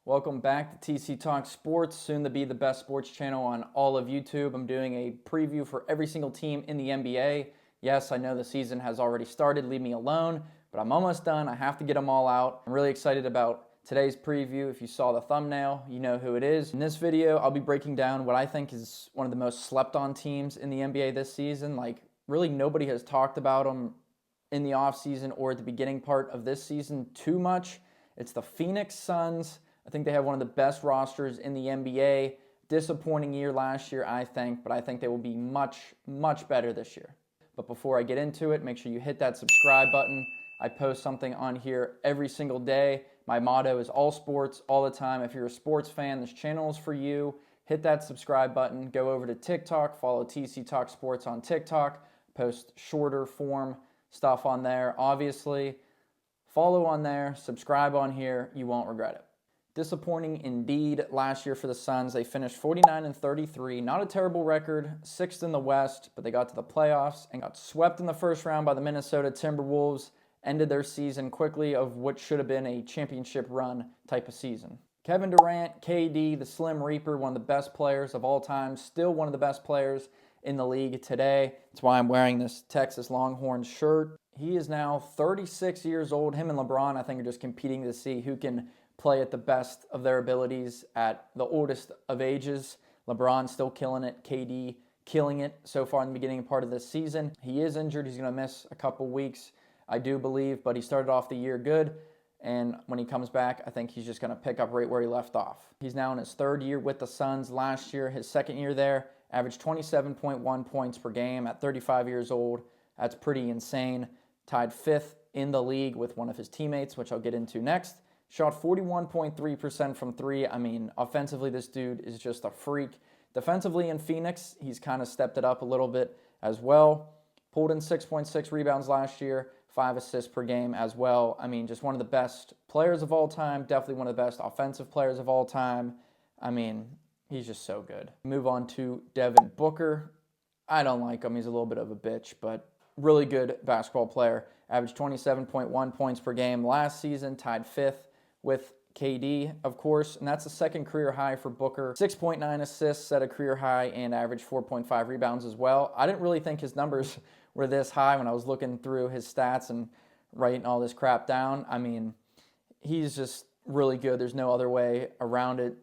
Welcome back to TC Talk Sports, soon to be the best sports channel on all of YouTube. I'm doing a preview for every single team in the NBA. Yes, I know the season has already started, leave me alone, but I'm almost done. I have to get them all out. I'm really excited about today's preview. If you saw the thumbnail, you know who it is. In this video, I'll be breaking down what I think is one of the most slept on teams in the NBA this season. Like, really nobody has talked about them in the offseason or at the beginning part of this season too much. It's the Phoenix Suns. I think they have one of the best rosters in the NBA. Disappointing year last year, I think, but I think they will be much, much better this year. But before I get into it, make sure you hit that subscribe button. I post something on here every single day. My motto is all sports, all the time. If you're a sports fan, this channel is for you. Hit that subscribe button. Go over to TikTok. Follow TC Talk Sports on TikTok. Post shorter form stuff on there, obviously. Follow on there. Subscribe on here. You won't regret it. Disappointing indeed last year for the Suns. They finished 49-33. Not a terrible record, 6th in the West, but they got to the playoffs and got swept in the first round by the Minnesota Timberwolves. Ended their season quickly of what should have been a championship run type of season. Kevin Durant, KD, the Slim Reaper, one of the best players of all time, still one of the best players in the league today. That's why I'm wearing this Texas Longhorns shirt. He is now 36 years old. Him and LeBron, I think, are just competing to see who can play at the best of their abilities at the oldest of ages. LeBron still killing it. KD killing it so far in the beginning part of this season. He is injured. He's going to miss a couple weeks, I do believe, but he started off the year good. And when he comes back, I think he's just going to pick up right where he left off. He's now in his third year with the Suns. Last year, his second year there, averaged 27.1 points per game at 35 years old. That's pretty insane. Tied 5th in the league with one of his teammates, which I'll get into next. Shot 41.3% from three. I mean, offensively, this dude is just a freak. Defensively in Phoenix, he's kind of stepped it up a little bit as well. Pulled in 6.6 rebounds last year, 5 assists per game as well. I mean, just one of the best players of all time. Definitely one of the best offensive players of all time. I mean, he's just so good. Move on to Devin Booker. I don't like him. He's a little bit of a bitch, but really good basketball player. Averaged 27.1 points per game last season, tied 5th with KD, of course, and that's the second career high for Booker. 6.9 assists, set a career high, and averaged 4.5 rebounds as well. I didn't really think his numbers were this high when I was looking through his stats and writing all this crap down. I mean, he's just really good. There's no other way around it.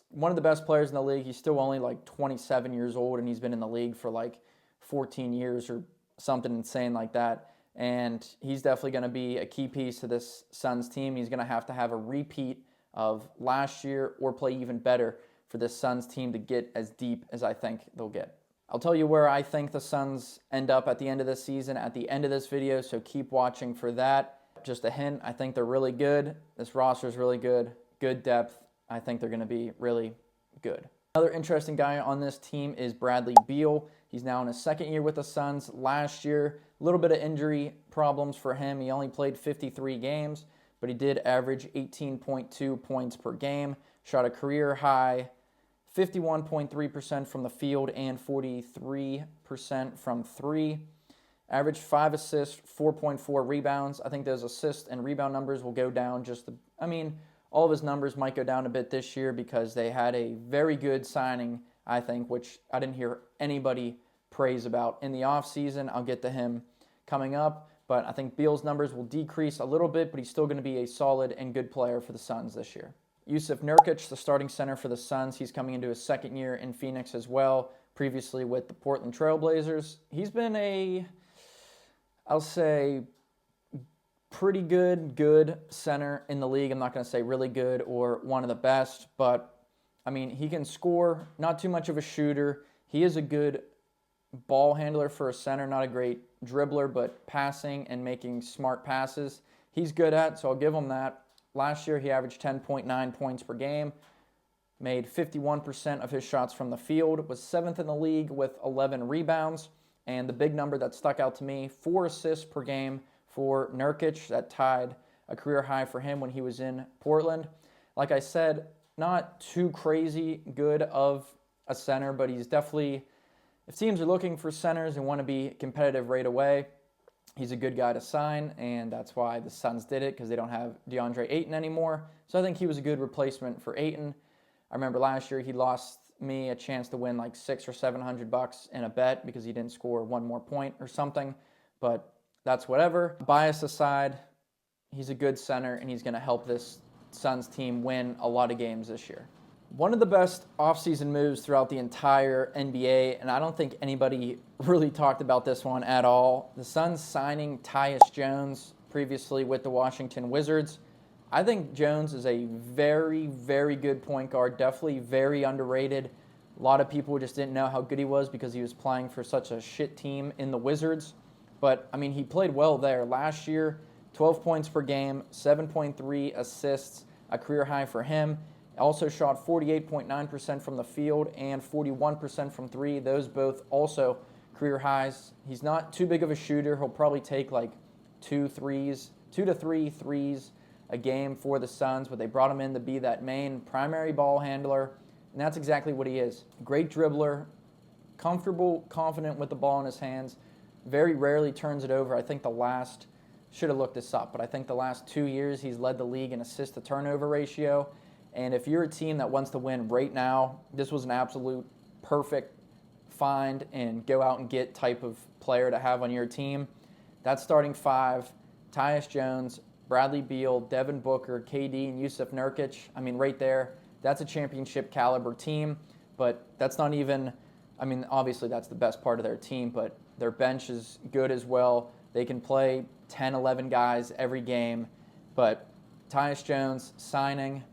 One of the best players in the league. He's still only like 27 years old, and he's been in the league for like 14 years or something insane like that. And he's definitely going to be a key piece to this Suns team. He's going to have a repeat of last year or play even better for this Suns team to get as deep as I think they'll get. I'll tell you where I think the Suns end up at the end of this season, at the end of this video, so keep watching for that. Just a hint, I think they're really good. This roster is really good. Good depth. I think they're going to be really good. Another interesting guy on this team is Bradley Beal. He's now in his second year with the Suns. Last year, a little bit of injury problems for him. He only played 53 games, but he did average 18.2 points per game. Shot a career high 51.3% from the field and 43% from three. Averaged 5 assists, 4.4 rebounds. I think those assist and rebound numbers will go down all of his numbers might go down a bit this year because they had a very good signing, I think, which I didn't hear anybody praise about in the offseason. I'll get to him coming up, but I think Beal's numbers will decrease a little bit, but he's still going to be a solid and good player for the Suns this year. Yusuf Nurkic, the starting center for the Suns, he's coming into his second year in Phoenix as well, previously with the Portland Trailblazers. He's been I'll say, pretty good center in the league. I'm not going to say really good or one of the best, but I mean, he can score, not too much of a shooter. He is a good ball handler for a center, not a great dribbler, but passing and making smart passes he's good at, so I'll give him that. Last year, he averaged 10.9 points per game, made 51% of his shots from the field, was 7th in the league with 11 rebounds, and the big number that stuck out to me, 4 assists per game for Nurkic. That tied a career high for him when he was in Portland. Like I said, not too crazy good of a center, but he's definitely, if teams are looking for centers and want to be competitive right away, He's a good guy to sign, and that's why the Suns did it, because they don't have DeAndre Ayton anymore. So I think he was a good replacement for Ayton. I remember last year he lost me a chance to win like $600 or $700 in a bet because he didn't score one more point or something, but that's whatever. Bias aside, he's a good center, and he's going to help this Suns team win a lot of games this year. One of the best offseason moves throughout the entire NBA, and I don't think anybody really talked about this one at all. The Suns signing Tyus Jones previously with the Washington Wizards. I think Jones is a very, very good point guard, definitely very underrated. A lot of people just didn't know how good he was because he was playing for such a shit team in the Wizards. But, I mean, he played well there. Last year, 12 points per game, 7.3 assists, a career high for him. Also shot 48.9% from the field and 41% from three. Those both also career highs. He's not too big of a shooter. He'll probably take like 2 to 3 threes a game for the Suns, but they brought him in to be that main primary ball handler, and that's exactly what he is. Great dribbler, comfortable, confident with the ball in his hands, very rarely turns it over. I think should have looked this up, but I think the last 2 years he's led the league in assist to turnover ratio. And if you're a team that wants to win right now, this was an absolute perfect find and go out and get type of player to have on your team. That starting five, Tyus Jones, Bradley Beal, Devin Booker, KD, and Yusuf Nurkic. I mean, right there, that's a championship caliber team, but that's not even, I mean, obviously that's the best part of their team, but their bench is good as well. They can play 10, 11 guys every game, but Tyus Jones signing,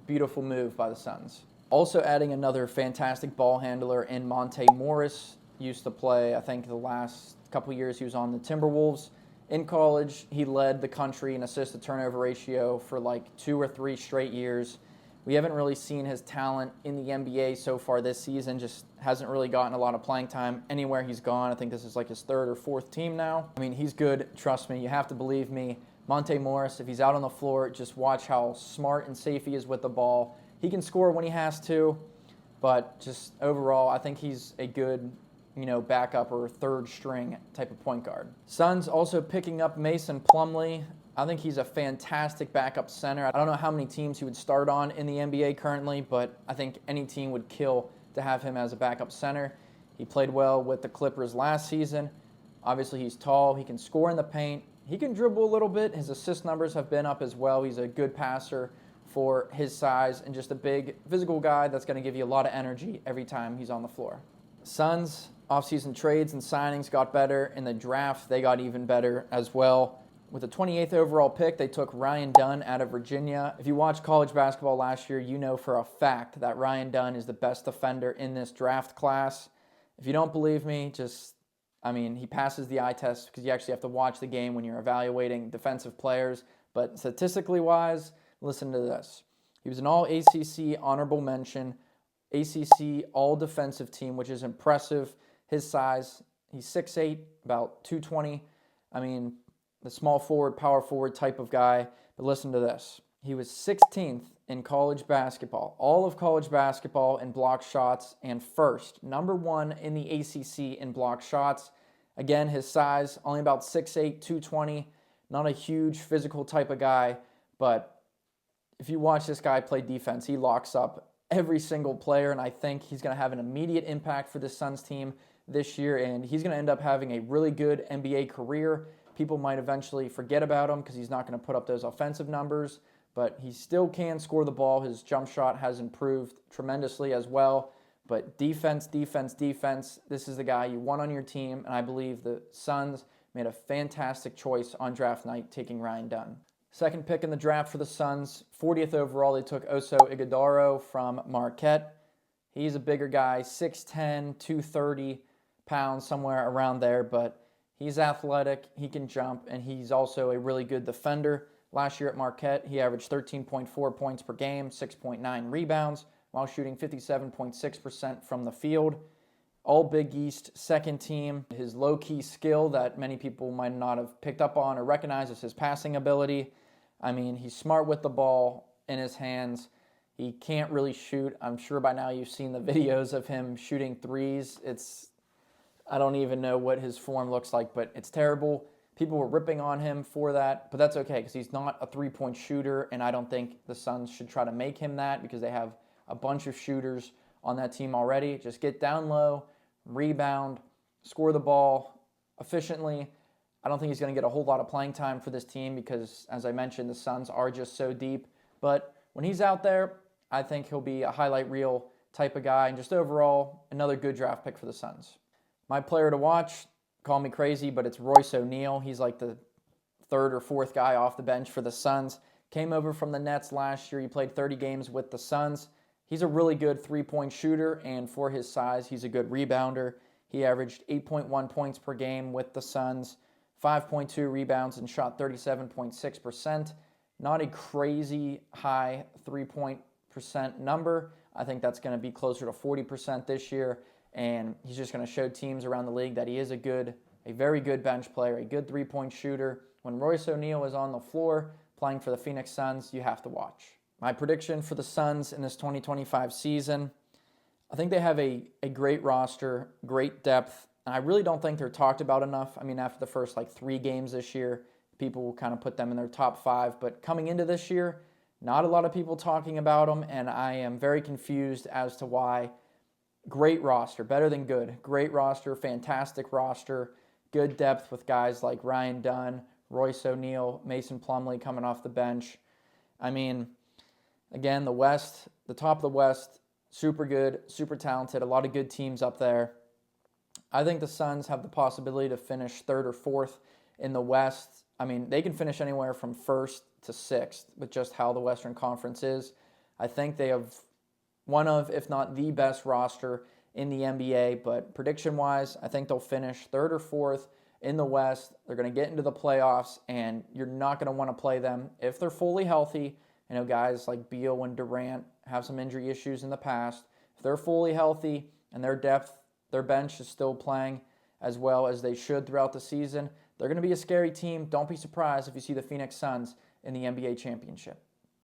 beautiful move by the Suns. Also adding another fantastic ball handler in Monte Morris. Used to play, I think the last couple years he was on the Timberwolves. In college, he led the country in assist to turnover ratio for like 2 or 3 straight years. We haven't really seen his talent in the NBA so far this season, just hasn't really gotten a lot of playing time anywhere he's gone. I think this is like his 3rd or 4th team now. I mean, he's good, trust me, you have to believe me. Monte Morris, if he's out on the floor, just watch how smart and safe he is with the ball. He can score when he has to, but just overall, I think he's a good, backup or 3rd string type of point guard. Suns also picking up Mason Plumlee. I think he's a fantastic backup center. I don't know how many teams he would start on in the NBA currently, but I think any team would kill to have him as a backup center. He played well with the Clippers last season. Obviously, he's tall. He can score in the paint. He can dribble a little bit. His assist numbers have been up as well. He's a good passer for his size and just a big physical guy that's going to give you a lot of energy every time he's on the floor. Suns, offseason trades and signings got better. In the draft, they got even better as well. With the 28th overall pick, they took Ryan Dunn out of Virginia. If you watched college basketball last year, you know for a fact that Ryan Dunn is the best defender in this draft class. If you don't believe me, he passes the eye test because you actually have to watch the game when you're evaluating defensive players. But statistically wise, listen to this. He was an all-ACC honorable mention, ACC all-defensive team, which is impressive. His size, he's 6'8", about 220. The small forward, power forward type of guy. But listen to this. He was 16th in college basketball, all of college basketball in block shots, and first, number 1 in the ACC in block shots. Again, his size, only about 6'8", 220, not a huge physical type of guy, but if you watch this guy play defense, he locks up every single player, and I think he's going to have an immediate impact for the Suns team this year, and he's going to end up having a really good NBA career. People might eventually forget about him because he's not going to put up those offensive numbers, but he still can score the ball. His jump shot has improved tremendously as well. But defense, this is the guy you want on your team, and I believe the Suns made a fantastic choice on draft night taking Ryan Dunn. Second pick in the draft for the Suns, 40th overall, they took Oso Ighodaro from Marquette. He's a bigger guy, 6'10", 230 pounds, somewhere around there, but he's athletic, he can jump, and he's also a really good defender. Last year at Marquette, he averaged 13.4 points per game, 6.9 rebounds, while shooting 57.6% from the field. All Big East second team. His low-key skill that many people might not have picked up on or recognized is his passing ability. He's smart with the ball in his hands. He can't really shoot. I'm sure by now you've seen the videos of him shooting threes. I don't even know what his form looks like, but it's terrible. People were ripping on him for that, but that's okay because he's not a three-point shooter, and I don't think the Suns should try to make him that because they have a bunch of shooters on that team already. Just get down low, rebound, score the ball efficiently. I don't think he's going to get a whole lot of playing time for this team because, as I mentioned, the Suns are just so deep. But when he's out there, I think he'll be a highlight reel type of guy, and just overall, another good draft pick for the Suns. My player to watch, call me crazy, but it's Royce O'Neal. He's like the third or fourth guy off the bench for the Suns. Came over from the Nets last year. He played 30 games with the Suns. He's a really good three-point shooter, and for his size, he's a good rebounder. He averaged 8.1 points per game with the Suns, 5.2 rebounds, and shot 37.6%. Not a crazy high three-point percent number. I think that's going to be closer to 40% this year, and he's just going to show teams around the league that he is a very good bench player, a good three-point shooter. When Royce O'Neal is on the floor playing for the Phoenix Suns, you have to watch. My prediction for the Suns in this 2025 season, I think they have a great roster, great depth, and I really don't think they're talked about enough. I mean, after the first 3 games this year, people will kind of put them in their top 5, but coming into this year, not a lot of people talking about them, and I am very confused as to why. Great roster, better than good. Great roster, fantastic roster, good depth with guys like Ryan Dunn, Royce O'Neal, Mason Plumlee coming off the bench. I mean, again, the West, the top of the West, super good, super talented, a lot of good teams up there. I think the Suns have the possibility to finish 3rd or 4th in the West. I mean, they can finish anywhere from 1st to 6th with just how the Western Conference is. I think they have one of, if not the best roster in the NBA, but prediction-wise, I think they'll finish 3rd or 4th in the West. They're going to get into the playoffs, and you're not going to want to play them if they're fully healthy. You know, guys like Beal and Durant have some injury issues in the past. If they're fully healthy and their depth, their bench is still playing as well as they should throughout the season, they're going to be a scary team. Don't be surprised if you see the Phoenix Suns in the NBA championship.